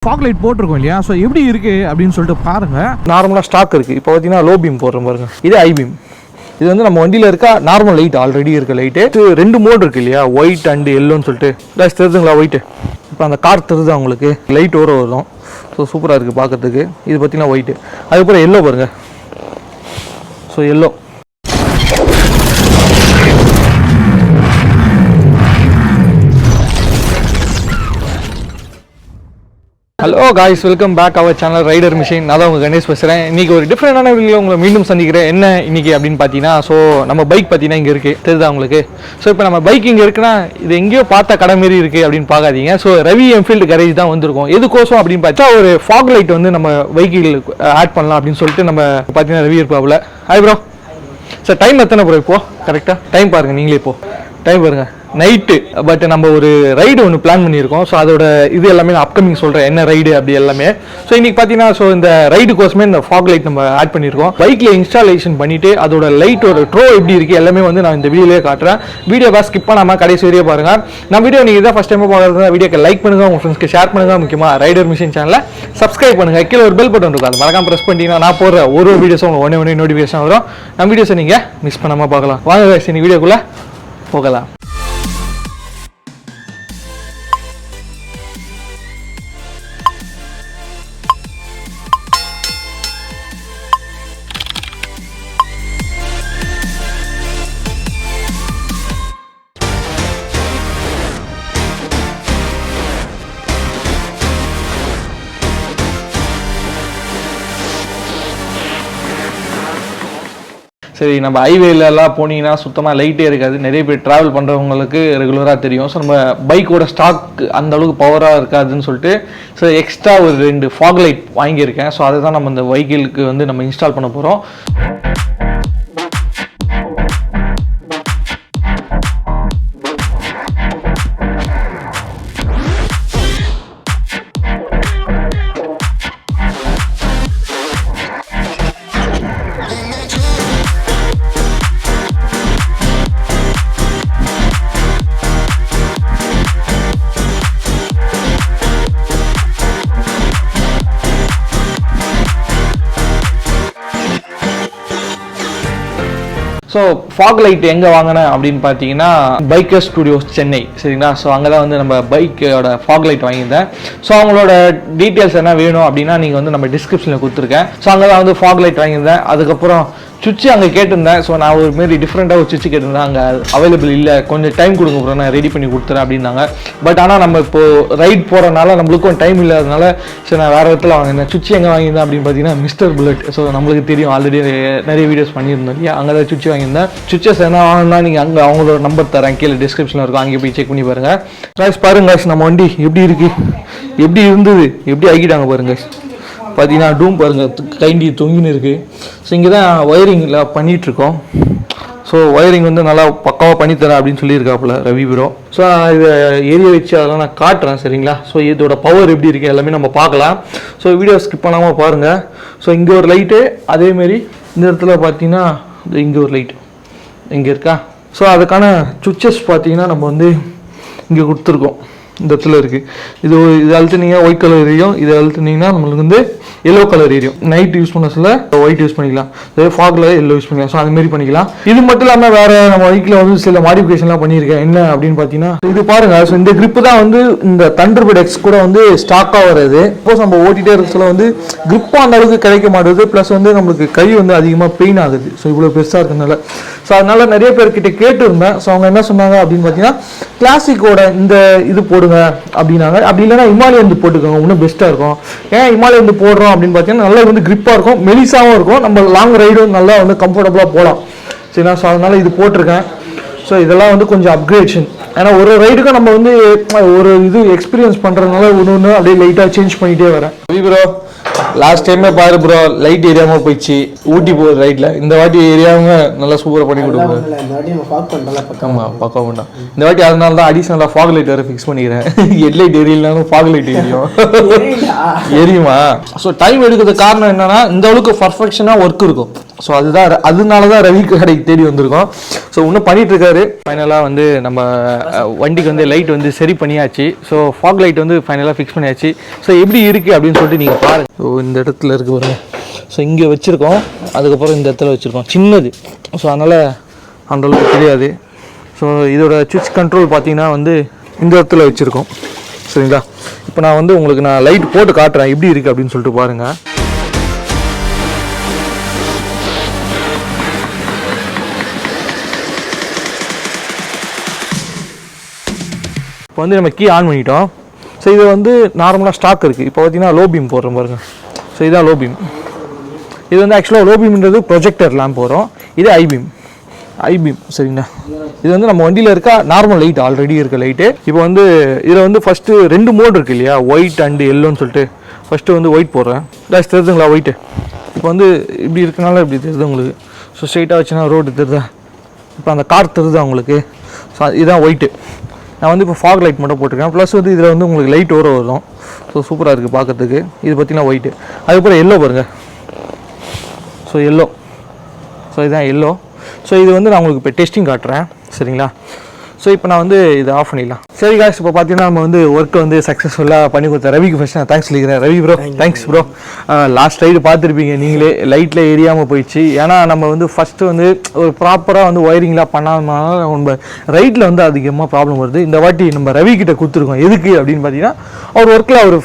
Fog light போட்டிருக்கோம் இல்லையா, so எப்படி இருக்குது அப்படின்னு சொல்லிட்டு பாருங்கள். நார்மலாக ஸ்டாக் இருக்குது. இப்போ பார்த்தீங்கன்னா லோ பீம் போடுறோம் பாருங்கள், இது ஐ பீம். இது வந்து நம்ம வண்டியில் இருக்கா நார்மல் லைட், ஆல்ரெடி இருக்க லைட்டு. இது 2 மோட் இருக்குது இல்லையா, ஒயிட் அண்ட் எல்லோன்னு சொல்லிட்டு. தெரியுதுங்களா ஒயிட்டு? இப்போ அந்த கார் தெரியுது அவங்களுக்கு, லைட் வரும். ஸோ சூப்பராக இருக்குது பார்க்கறதுக்கு. இது பார்த்தீங்கன்னா ஒயிட்டு. அதுக்கப்புறம் எல்லோ பாருங்கள். So yellow. Hello guys, welcome back our channel rider machine. நான் தான் உங்கள் கணேஷ் பேசுகிறேன். இன்றைக்கி ஒரு டிஃப்ரெண்டான வீடியோ உங்களை மீண்டும் சந்திக்கிறேன். என்ன இன்றைக்கி அப்படின்னு பார்த்தீங்கன்னா, ஸோ நம்ம பைக் பார்த்தீங்கன்னா இங்கே இருக்குது, தெரியுதா உங்களுக்கு? ஸோ இப்போ நம்ம பைக் இங்கே இருக்குன்னா இது எங்கேயோ பார்த்த கடை மாரி இருக்குது அப்படின்னு பார்க்காதீங்க. ஸோ ரவி என்ஃபீல்டு கரேஜ் தான் வந்திருக்கோம். எதுக்கோசம் அப்படின்னு பார்த்தா ஒரு ஃபாக் லைட் வந்து நம்ம பைக்கில் ஆட் பண்ணலாம் அப்படின்னு சொல்லிட்டு நம்ம பார்த்தீங்கன்னா ரவி இருப்பாவில். Hi bro. சார் டைம் எத்தனை ப்ரோ இப்போது? கரெக்டாக டைம் பாருங்கள் நீங்களே. இப்போது டைம் பாருங்கள், நைட்டு. பட் நம்ம ஒரு ரைடு ஒன்று பிளான் பண்ணியிருக்கோம். ஸோ அதோட இது எல்லாமே நான் அப்கமிங் சொல்கிறேன், என்ன ரைடு அப்படி எல்லாமே. ஸோ இன்றைக்கி பார்த்தீங்கன்னா ஸோ இந்த ரைடு கோசமே இந்த ஃபாக் லைட் நம்ம ஆட் பண்ணியிருக்கோம். பைக்கில் இன்ஸ்டாலேஷன் பண்ணிவிட்டு அதோட லைட்டோட ட்ரோ எப்படி இருக்குது எல்லாமே வந்து நான் இந்த வீடியோலேயே காட்டுறேன். வீடியோவை ஸ்கிப் பண்ணாமல் கடைசி வரையே பாருங்கள். நம்ம வீடியோ நீங்கள் தான் ஃபஸ்ட் டைம் பார்க்குறது, வீடியோக்கு லைக் பண்ணுங்கள், உங்கள் ஃப்ரெண்ட்ஸ்க்கு ஷேர் பண்ணுங்கள். முக்கியமாக ரைடர் மிஷின் சேனலை சப்ஸ்கிரைப் பண்ணுங்கள். கீழே ஒரு பெல் பட்டன் இருக்கும், அது மறக்காம ப்ரெஸ் பண்ணிட்டீங்கன்னா நான் போடுற ஒரு வீடியோஸும் உங்களுக்கு ஒன்றே நோட்டிஃபிகேஷன் வரும். நம்ம வீடியோஸை நீங்கள் மிஸ் பண்ணாமல் பார்க்கலாம். வாங்க இன்னைக்கு வீடியோக்குள்ளே போகலாம். சரி, நம்ம ஹைவேலெலாம் போனீங்கன்னா சுத்தமாக லைட்டே இருக்காது. நிறைய பேர் ட்ராவல் பண்ணுறவங்களுக்கு ரெகுலராக தெரியும். ஸோ நம்ம பைக்கோட ஸ்டாக் அந்த அளவுக்கு பவராக இருக்காதுன்னு சொல்லிட்டு ஸோ எக்ஸ்ட்ரா ஒரு 2 ஃபாக் லைட் வாங்கியிருக்கேன். ஸோ அதை தான் நம்ம இந்த வெஹிக்கிளுக்கு வந்து நம்ம இன்ஸ்டால் பண்ண போகிறோம். ஸோ ஃபாக் லைட் எங்கே வாங்கினேன் அப்படின்னு பார்த்தீங்கன்னா பைக்கர் ஸ்டுடியோஸ் சென்னை, சரிங்களா? ஸோ அங்கே தான் வந்து நம்ம பைக்கோட ஃபாக் லைட் வாங்கியிருந்தேன். ஸோ அவங்களோட டீட்டெயில்ஸ் என்ன வேணும் அப்படின்னா நீங்கள் வந்து நம்ம டிஸ்கிரிப்ஷனில் கொடுத்துருக்கேன். ஸோ அங்கே தான் வந்து ஃபாக் லைட் வாங்கியிருந்தேன். அதுக்கப்புறம் சுவிட்சு அங்கே கேட்டிருந்தேன். ஸோ நான் ஒரு மாரி டிஃப்ரெண்ட்டாக ஒரு சுவிட்சு கேட்டிருந்தேன். அங்கே அவைலபிள் இல்லை, கொஞ்சம் டைம் கொடுங்க ப்ரோ, நான் ரெடி பண்ணி கொடுத்துறேன் அப்படின்னாங்க. பட் ஆனால் நம்ம இப்போது ரைட் போகிறனால நம்மளுக்கும் டைம் இல்லாதனால சரி நான் வேறு இடத்துல வாங்கியிருந்தேன். சுவிட்சு எங்கே வாங்கியிருந்தேன் அப்படின்னு பார்த்தீங்கன்னா மிஸ்டர் புல்லட். ஸோ நம்மளுக்கு தெரியும், ஆல்ரெடி நிறைய வீடியோஸ் பண்ணியிருந்தோம் இல்லையா, அங்கே தான் சுவிட்சு வாங்கியிருந்தேன். சுவிட்சஸ் என்ன வாங்கினா நீங்கள் அங்கே அவங்களோட நம்பர் தரேன், கீழே டிஸ்கிரிப்ஷனில் இருக்கும், அங்கே போய் செக் பண்ணி பாருங்கள். ரைஸ் பாருங்க நம்ம வண்டி எப்படி இருக்குது, எப்படி இருந்தது, எப்படி ஆகிட்டாங்க பாருங்க. பார்த்தீங்கன்னா டூம் பாருங்கள், கைண்டி தொங்கின்னு இருக்குது. ஸோ இங்கே தான் ஒயரிங்கில் பண்ணிகிட்ருக்கோம். ஸோ ஒயரிங் வந்து நல்லா பக்காவாக பண்ணித்தரேன் அப்படின்னு சொல்லியிருக்காப்புல ரவி ப்ரோ. ஸோ இதை ஏரியா வச்சு அதெல்லாம் நான் காட்டுறேன், சரிங்களா? ஸோ இதோட பவர் எப்படி இருக்குது எல்லாமே நம்ம பார்க்கலாம். ஸோ வீடியோ ஸ்கிப் பண்ணாமல் பாருங்கள். ஸோ இங்கே ஒரு லைட்டு, அதேமாரி இந்த இடத்துல பார்த்தீங்கன்னா இங்கே ஒரு லைட்டு இங்கே இருக்கா. ஸோ அதுக்கான சுவிட்சஸ் பார்த்தீங்கன்னா நம்ம வந்து இங்கே கொடுத்துருக்கோம், இந்த இடத்துல இருக்குது. இது அழுத்துனீங்கன்னா ஒயிட் கலர் எரியும், இது அழுத்துனீங்கன்னா நம்மளுக்கு வந்து எல்லோ கலர் எரியும். நைட் யூஸ் பண்ண சொல்ல ஒயிட் யூஸ் பண்ணிக்கலாம், அதே ஃபாக்ல எல்லோ யூஸ் பண்ணிக்கலாம். ஸோ அதுமாரி பண்ணிக்கலாம். இது மட்டும் இல்லாமல் வேறு நம்ம பைக்கில் வந்து சில மாடிஃபிகேஷன்லாம் பண்ணியிருக்கேன். என்ன அப்படின்னு பார்த்தீங்கன்னா இது பாருங்கள். ஸோ இந்த கிரிப்பு தான் வந்து இந்த தண்டர்பர்ட் எக்ஸ் கூட வந்து ஸ்டாக்காக வருது. சப்போஸ் நம்ம ஓட்டிகிட்டே இருக்க சொல்ல வந்து கிரிப்பும் அந்த அளவுக்கு கிடைக்க மாட்டேது. ப்ளஸ் வந்து நம்மளுக்கு கை வந்து அதிகமாக பெயின் ஆகுது. ஸோ இவ்வளோ பெருசாக இருக்கிறதுனால ஸோ அதனால நிறைய பேர்கிட்ட கேட்டுருந்தேன். ஸோ அவங்க என்ன சொன்னாங்க அப்படின்னு பார்த்தீங்கன்னா கிளாசிக்கோட இந்த இது போடுங்க அப்படின்னாங்க. அப்படி இல்லைன்னா ஹிமாலயன் போட்டுக்கோங்க, இன்னும் பெஸ்ட்டாக இருக்கும். ஏன் ஹிமாலயன் போடுறோம் அப்படின்னு பார்த்தீங்கன்னா நல்லா வந்து கிரிப்பாக இருக்கும், மெலிசாகவும் இருக்கும், நம்ம லாங் ரைடும் நல்லா வந்து கம்ஃபர்டபுளாக போகலாம், சரிங்களா? ஸோ அதனால் இது போட்டிருக்கேன். ஸோ இதெல்லாம் வந்து கொஞ்சம் அப்கிரேஷன். ஏன்னா ஒரு ரைடுக்கும் நம்ம வந்து ஒரு இது எக்ஸ்பீரியன்ஸ் பண்ணுறதுனால ஒன்று அப்படியே லைட்டாக சேஞ்ச் பண்ணிகிட்டே வரேன். ப்ரோ லாஸ்ட் டைமே பாரு ப்ரோ லைட் ஏரியாமல் போயிடுச்சு ஊட்டி போகுது ரைட்டில். இந்த வாட்டி ஏரியாவும் நல்லா சூப்பராக பண்ணி கொடுக்குறோம். ஆமாம் பக்கம் வேண்டாம் இந்த வாட்டி. அதனால தான் அடிஷனலாக ஃபாக் லைட் வேறு ஃபிக்ஸ் பண்ணிக்கிறேன். ஹெட் லைட் எரியலனாலும் ஃபாக் லைட் எரியும். எரியுமா? ஸோ டைம் எடுக்கிறதுக்கு காரணம் என்னன்னா இந்த அளவுக்கு பர்ஃபெக்ஷனாக ஒர்க் இருக்கும். ஸோ அதனால தான் ரவி கடைக்கு தேடி வந்திருக்கோம். ஸோ இன்னும் பண்ணிட்டு இருக்காரு. ஃபைனலாக வந்து நம்ம வண்டிக்கு வந்து லைட் வந்து சரி பண்ணியாச்சு. ஸோ ஃபாக் லைட் வந்து ஃபைனலாக ஃபிக்ஸ் பண்ணியாச்சு. ஸோ எப்படி இருக்குது அப்படின்னு சொல்லிட்டு நீங்கள் பாருங்கள். ஸோ இந்த இடத்துல இருக்கு பாருங்க. ஸோ இங்கே வச்சுருக்கோம், அதுக்கப்புறம் இந்த இடத்துல வச்சுருக்கோம், சின்னது. ஸோ அதனால் அந்தளவுக்கு தெரியாது. ஸோ இதோட சுவிட்ச் கண்ட்ரோல் பார்த்தீங்கன்னா வந்து இந்த இடத்துல வச்சுருக்கோம். சரிங்களா? இப்போ நான் வந்து உங்களுக்கு லைட் போட்டு காட்டுறேன் எப்படி இருக்குது அப்படின்னு சொல்லிட்டு பாருங்கள். இப்போ வந்து நம்ம கீ ஆன் பண்ணிட்டோம். ஸோ இது வந்து நார்மலாக ஸ்டாக் இருக்குது. இப்போ பார்த்தீங்கன்னா லோ பீம் போடுறோம் பாருங்கள். ஸோ இதுதான் லோ பீம். இது வந்து ஆக்சுவலாக லோ பீம்ன்றது ப்ரொஜெக்டர் லேம்ப் வரும். இது ஐபீம். சரிங்களா? இது வந்து நம்ம வண்டியில் இருக்க நார்மல் லைட், ஆல்ரெடி இருக்க லைட்டு. இப்போ வந்து இதில் வந்து ஃபஸ்ட்டு 2 மோடு இருக்குது இல்லையா, ஒயிட் அண்டு எல்லோன்னு சொல்லிட்டு. ஃபஸ்ட்டு வந்து ஒயிட் போடுறேன். ப்ளஸ் தெரியுதுங்களா ஒயிட்டு? இப்போ வந்து இப்படி இருக்கனால இப்படி தெரியுது உங்களுக்கு. ஸோ ஸ்ட்ரெயிட்டாக வச்சுன்னா ரோடு தெரியுதா? இப்போ அந்த கார் தெரியுதா உங்களுக்கு? ஸோ இதுதான் ஒயிட்டு. நான் வந்து இப்போ ஃபாக் லைட் மட்டும் போட்டிருக்கேன். ப்ளஸ் வந்து இதில் வந்து உங்களுக்கு லைட் வரும். ஸோ சூப்பராக இருக்குது பார்க்குறதுக்கு. இது பார்த்தீங்கன்னா ஒயிட்டு. அதுக்கப்புறம் எல்லோ பாருங்கள். So yellow. ஸோ இதுதான் எல்லோ. ஸோ இது வந்து நான் உங்களுக்கு இப்போ டெஸ்டிங் காட்டுறேன். சரிங்களா? ஸோ இப்போ நான் வந்து இதை ஆஃப் பண்ணிடலாம். சரி காய்ஸ், இப்போ பார்த்தீங்கன்னா நம்ம வந்து ஒர்க்கை வந்து சக்ஸஸ்ஃபுல்லாக பண்ணி கொடுத்தேன். ரவிக்கு ஃபஸ்ட் நான் தேங்க்ஸ் சொல்லிக்கிறேன். Ravi bro thanks bro. Last ride பார்த்துருப்பீங்க நீங்களே, லைட்டில் எரியாமல் போயிடுச்சு. ஏன்னா நம்ம வந்து ஃபஸ்ட்டு வந்து ஒரு ப்ராப்பராக வந்து ஒயரிங்லாம் பண்ணாதனால நம்ம ரைட்டில் வந்து அதிகமாக ப்ராப்ளம் வருது. இந்த வாட்டி நம்ம ரவி கிட்ட கொடுத்துருக்கோம். எதுக்கு அப்படின்னு பார்த்தீங்கன்னா அவர் ஒர்க்கில் அவர்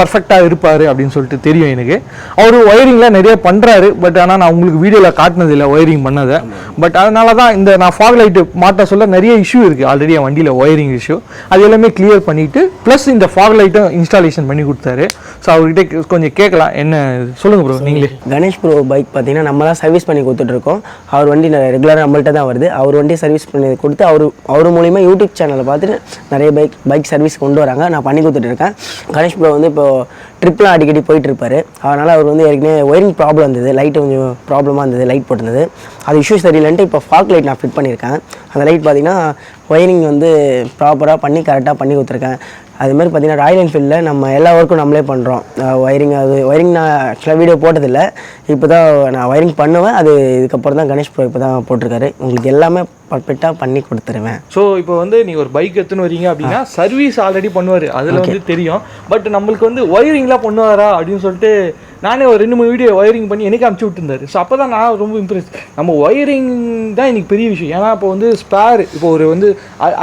பர்ஃபெக்டாக இருப்பார் அப்படின்னு சொல்லிட்டு தெரியும் எனக்கு. அவர் ஒயரிங்லாம் நிறைய பண்ணுறாரு. பட் ஆனால் நான் உங்களுக்கு வீடியோவில் காட்டினதில்லை ஒயரிங் பண்ணதை. பட் அதனால தான் இந்த நான் ஃபாக் லைட்டு மாட்ட சொல்ல நிறைய இஷ்யூ இருக்குது ஆல்ரெடி என் வண்டியில், ஒயரிங் இஷ்யூ. அது எல்லாமே கிளியர் பண்ணிவிட்டு ப்ளஸ் இந்த ஃபாக் லைட்டும் இன்ஸ்டாலேஷன் பண்ணி கொடுத்தாரு. ஸோ அவர்கிட்ட கொஞ்சம் கேட்கலாம். என்ன சொல்லுங்கள் ப்ரோ நீங்களே. கணேஷ் ப்ரோ பைக் பார்த்தீங்கன்னா நம்ம தான் சர்வீஸ் பண்ணி கொடுத்துட்ருக்கோம். அவர் வண்டி ரெகுலராக நம்மள்ட்ட தான் வருது. அவர் வண்டி சர்வீஸ் பண்ணி கொடுத்து அவர் மூலிமா யூடியூப் சேனலை பார்த்துட்டு நிறைய பைக் சர்வீஸ் கொண்டு வராங்க. நான் பண்ணி கொடுத்துட்ருக்கேன். கணேஷ் ப்ரோ வந்து இப்போ ட்ரிப்லாம் அடிக்கடி போயிட்டு இருப்பார். அதனால் அவர் வந்து ஏற்கனவே ஒயரிங் ப்ராப்ளம் இருந்தது, லைட்டு கொஞ்சம் ப்ராப்ளமாக இருந்தது, லைட் போட்டிருந்தது. அது இஷ்யூ சரியில்லைன்ட்டு இப்போ ஃபாக் லைட் நான் ஃபிட் பண்ணியிருக்கேன். அந்த லைட் பார்த்தீங்கன்னா ஒயரிங் வந்து ப்ராப்பராக பண்ணி கரெக்டாக பண்ணி கொடுத்துருக்கேன். அதுமாதிரி பார்த்தீங்கன்னா ராயல் என்ஃபீல்டில் நம்ம எல்லா ஒர்க்கும் நம்மளே பண்ணுறோம். ஒயரிங் நான் ஆக்சுவலாக வீடியோ போட்டதில்லை. இப்போ தான் நான் ஒயரிங் பண்ணுவேன். அது இதுக்கப்புறம் தான் கணேஷ் ப்ரோ இப்போ தான் போட்டிருக்காரு. உங்களுக்கு எல்லாமே பர்ஃபெக்டாக பண்ணி கொடுத்துருவேன். ஸோ இப்போ வந்து நீங்கள் ஒரு பைக் எடுத்துன்னு வரீங்க அப்படின்னா சர்வீஸ் ஆல்ரெடி பண்ணுவார், அதில் வந்து தெரியும். பட் நம்மளுக்கு வந்து ஒயரிங்லாம் பண்ணுவாரா அப்படின்னு சொல்லிட்டு நானே ஒரு 2-3 வீடியோ ஒயரிங் பண்ணி எனக்கு அனுப்பிச்சி விட்டுருந்தாரு. ஸோ அப்போ தான் நான் ரொம்ப இம்ப்ரெஸ். நம்ம ஒயரிங் தான் எனக்கு பெரிய விஷயம். ஏன்னா இப்போ வந்து ஸ்பேர், இப்போ ஒரு வந்து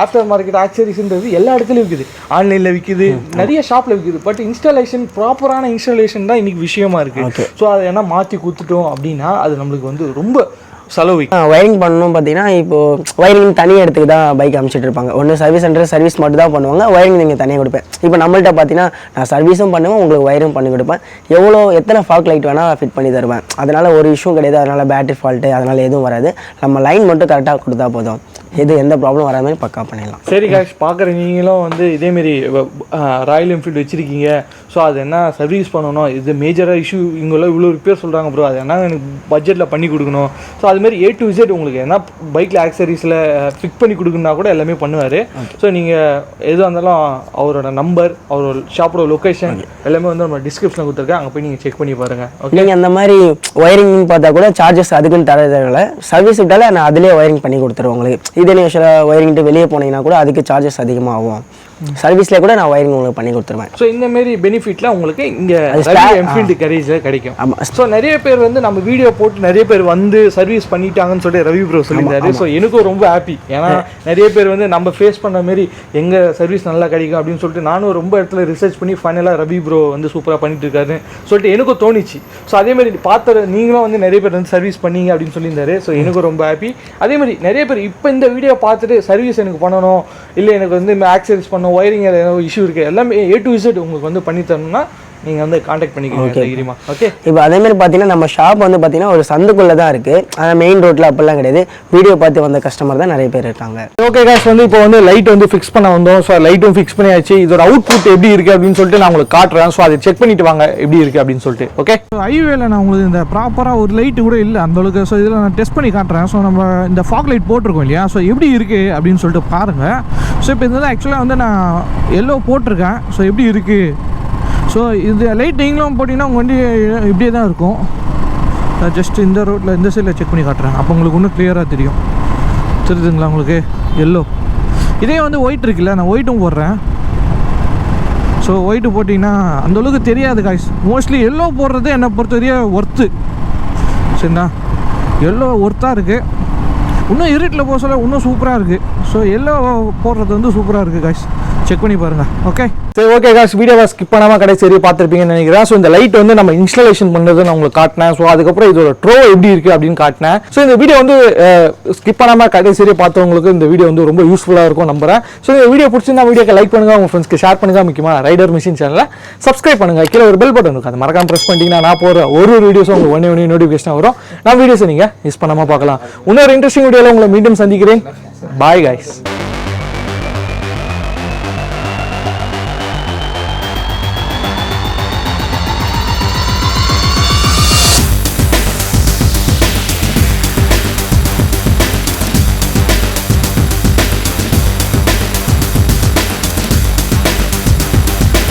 ஆஃப்டர் மார்க்கெட் ஆக்சரிஸ்ன்றது எல்லா இடத்துலையும் விற்குது, ஆன்லைனில் விற்குது, நிறைய ஷாப்பில் விற்குது. பட் இன்ஸ்டாலேஷன், ப்ராப்பரான இன்ஸ்டாலேஷன் தான் இன்றைக்கி விஷயமா இருக்குது. ஸோ அதை என்ன மாற்றி கொடுத்துட்டோம் அப்படின்னா அது நம்மளுக்கு வந்து ரொம்ப செலவு. ஒயரிங் பண்ணணும் பார்த்தீங்கன்னா இப்போது ஒயரிங் தனியாக இடத்துக்கு தான் பைக் அனுப்பிச்சிட்டு இருப்பாங்க. ஒன்று சர்வீஸ் சென்டர் சர்வீஸ் மட்டும் தான் பண்ணுவாங்க, ஒயரிங் நீங்கள் தனியாக கொடுப்பேன். இப்போ நம்மள்ட்ட பார்த்தீங்கன்னா நான் சர்வீஸும் பண்ணுவேன், உங்களுக்கு ஒயரிங் பண்ணி கொடுப்பேன். எத்தனை ஃபாக் லைட் வேணால் ஃபிட் பண்ணி தருவேன். அதனால் ஒரு இஷ்யூ கிடையாது. அதனால் பேட்டரி ஃபால்ட்டு அதனால் எதுவும் வராது. நம்ம லைன் மட்டும் கரெக்டாக கொடுத்தா போதும், எந்த ப்ராப்ளம் வராத மாதிரி பக்கா பண்ணிடலாம். சரி காய்ஸ், பார்க்குற நீங்களும் வந்து இதேமாரி ராயல் என்ஃபீல்டு வச்சுருக்கீங்க. ஸோ அது என்ன சர்வீஸ் பண்ணணும், இது மேஜராக இஷ்யூ இவங்களாம் இவ்வளோ ரிப்பேர் சொல்கிறாங்க ப்ரோ, அது என்ன எனக்கு பட்ஜெட்டில் பண்ணி கொடுக்கணும். ஸோ அதுமாரி A to Z உங்களுக்கு என்ன பைக்கில் ஆக்சரிஸில் ஃபிட் பண்ணி கொடுக்குன்னா கூட எல்லாமே பண்ணுவார். ஸோ நீங்கள் எதுவாக இருந்தாலும் அவரோட நம்பர், அவரோட ஷாப்போட லொக்கேஷன் எல்லாமே வந்து நம்ம டிஸ்கிரிப்ஷனில் கொடுத்துருக்கேன், அங்கே போய் நீங்கள் செக் பண்ணி பாருங்கள். ஓகே, நீங்கள் அந்த மாதிரி ஒயரிங் பார்த்தா கூட சார்ஜஸ் அதுக்குன்னு தரதில்லை. சர்வீஸ் விட்டாலே நான் அதிலே ஒயரிங் பண்ணி கொடுத்துருவேன் உங்களுக்கு. இதே நீங்கள் ஒயரிங்கிட்டு வெளியே போனீங்கன்னா கூட அதுக்கு சார்ஜஸ் அதிகமாகும். சர்வீஸ்ல கூட நான் ஒயரிங் உங்களுக்கு பண்ணி கொடுத்துருவேன். ஸோ இந்த மாதிரி பெனிஃபிட்லாம் உங்களுக்கு இங்கே என்ஃபீல்டு கேரேஜில் கிடைக்கும். ஸோ நிறைய பேர் வந்து நம்ம வீடியோ போட்டு நிறைய பேர் வந்து சர்வீஸ் பண்ணிட்டாங்கன்னு சொல்லிட்டு ரவி ப்ரோ சொல்லியிருந்தாரு. ஸோ எனக்கும் ரொம்ப ஹாப்பி. ஏன்னா நிறைய பேர் வந்து நம்ம ஃபேஸ் பண்ண மாரி எங்கே சர்வீஸ் நல்லா கிடைக்கும் அப்படின்னு சொல்லிட்டு நானும் ரொம்ப இடத்துல ரிசர்ச் பண்ணி ஃபைனலாக ரவி ப்ரோ வந்து சூப்பராக பண்ணிட்டு இருக்காருன்னு சொல்லிட்டு எனக்கும் தோணிச்சு. ஸோ அதேமாதிரி பார்த்த நீங்களும் வந்து நிறைய பேர் வந்து சர்வீஸ் பண்ணீங்க அப்படின்னு சொல்லியிருந்தாரு. ஸோ எனக்கும் ரொம்ப ஹாப்பி. அதேமாதிரி நிறைய பேர் இப்போ இந்த வீடியோ பார்த்துட்டு சர்வீஸ் எனக்கு பண்ணணும், இல்லை எனக்கு வந்து ஆக்சரிஸ் பண்ணணும், ஒயரிங் ஏதாவது இஷ்யூ இருக்குது, எல்லாமே A to Z உங்களுக்கு வந்து பண்ணி தரணும்னா நீங்கள் வந்து காண்டாக்ட் பண்ணிக்கோங்க தைரியமா. ஓகே, இப்போ அதேமாதிரி பார்த்தீங்கன்னா நம்ம ஷாப் வந்து பார்த்தீங்கன்னா ஒரு சந்துக்குள்ளே தான் இருக்குது. ஆனால் மெயின் ரோட்டில் அப்படிலாம் கிடையாது. வீடியோ பார்த்து வந்த கஸ்டமர் தான் நிறைய பேர் இருக்காங்க. ஓகே காய்ஸ், வந்து இப்போ வந்து லைட் வந்து ஃபிக்ஸ் பண்ண வந்தோம். ஸோ லைட்டும் ஃபிக்ஸ் பண்ணியாச்சு. இதோட அவுட்புட் எப்படி இருக்குது அப்படின்னு சொல்லிட்டு நான் உங்களுக்கு காட்டுறேன். ஸோ அதை செக் பண்ணிட்டு வாங்க எப்படி இருக்குது அப்படின்னு சொல்லிட்டு. ஓகே, ஹைவேல நான் உங்களுக்கு இந்த ப்ராப்பராக ஒரு லைட்டு கூட இல்லை அந்த அளவுக்கு. ஸோ இதில் நான் டெஸ்ட் பண்ணி காட்டுறேன். ஸோ நம்ம இந்த ஃபாக் லைட் போட்டிருக்கோம் இல்லையா, ஸோ எப்படி இருக்குது அப்படின்னு சொல்லிட்டு பாருங்கள். ஸோ இப்போ இந்த ஆக்சுவலாக வந்து நான் எல்லோ போட்டிருக்கேன். ஸோ எப்படி இருக்குது, ஸோ இது லைட் நீங்களும் போட்டிங்கன்னா உங்கள் வண்டி இப்படியே தான் இருக்கும். நான் ஜஸ்ட் இந்த ரோட்டில் இந்த சைடில் செக் பண்ணி காட்டுறேன். அப்போ உங்களுக்கு இன்னும் கிளியராக தெரியும். தெரியுதுங்களா உங்களுக்கு? எல்லோ. இதே வந்து ஒயிட் இருக்குல்ல, நான் ஒயிட்டும் போடுறேன். ஸோ ஒயிட்டு போட்டிங்கன்னா அந்தளவுக்கு தெரியாது காய்ஸ். மோஸ்ட்லி எல்லோ போடுறது என்னை பொறுத்தவரையே ஒர்த்து. சரிண்ணா, எல்லோ ஒர்த்தாக இருக்குது. இன்னும் இருட்டில் போக சொல்ல இன்னும் சூப்பராக இருக்குது. ஸோ எல்லோ போடுறது வந்து சூப்பராக இருக்குது காய்ஸ். செக் பண்ணி பாருங்கள். ஓகே, சரி ஓகே காய்ஸ், வீடியோவை ஸ்கிப் பண்ணாமல் கடைசி வரையும் பார்த்துருப்பீங்கன்னு நினைக்கிறேன். ஸோ இந்த லைட் வந்து நம்ம இன்ஸ்டாலேஷன் பண்ணுறது நான் உங்களுக்கு காட்டினேன். ஸோ அதுக்கப்புறம் இதோட ட்ரோ எப்படி இருக்குது அப்படின்னு காட்டினேன். ஸோ இந்த வீடியோ வந்து ஸ்கிப் பண்ணாமல் கடைசி வரையும் பார்த்தவங்களுக்கு இந்த வீடியோ வந்து ரொம்ப யூஸ்ஃபுல்லாக இருக்கும் நம்புறேன். ஸோ இந்த வீடியோ பிடிச்சிருந்தா வீடியோக்கு லைக் பண்ணுங்கள், உங்கள் ஃப்ரெண்ட்ஸ்க்கு ஷேர் பண்ணுங்கள். முக்கியமாக ரைடர் மிஷின் சேனலில் சப்ஸ்கிரைப் பண்ணுங்கள். கீழே ஒரு பெல் பட்டன் இருக்கும், அது மறக்காம ப்ரெஸ் பண்ணிட்டீங்கன்னா நான் போகிற ஒரு வீடியோஸும் உங்களுக்கு ஒன்றே நோட்டிஃபிகேஷன் வரும். நான் வீடியோஸை நீங்கள் மிஸ் பண்ணாமல் பார்க்கலாம். இன்னொரு இன்ட்ரெஸ்டிங் வீடியோவில் உங்களை மீண்டும் சந்திக்கிறேன். Bye guys.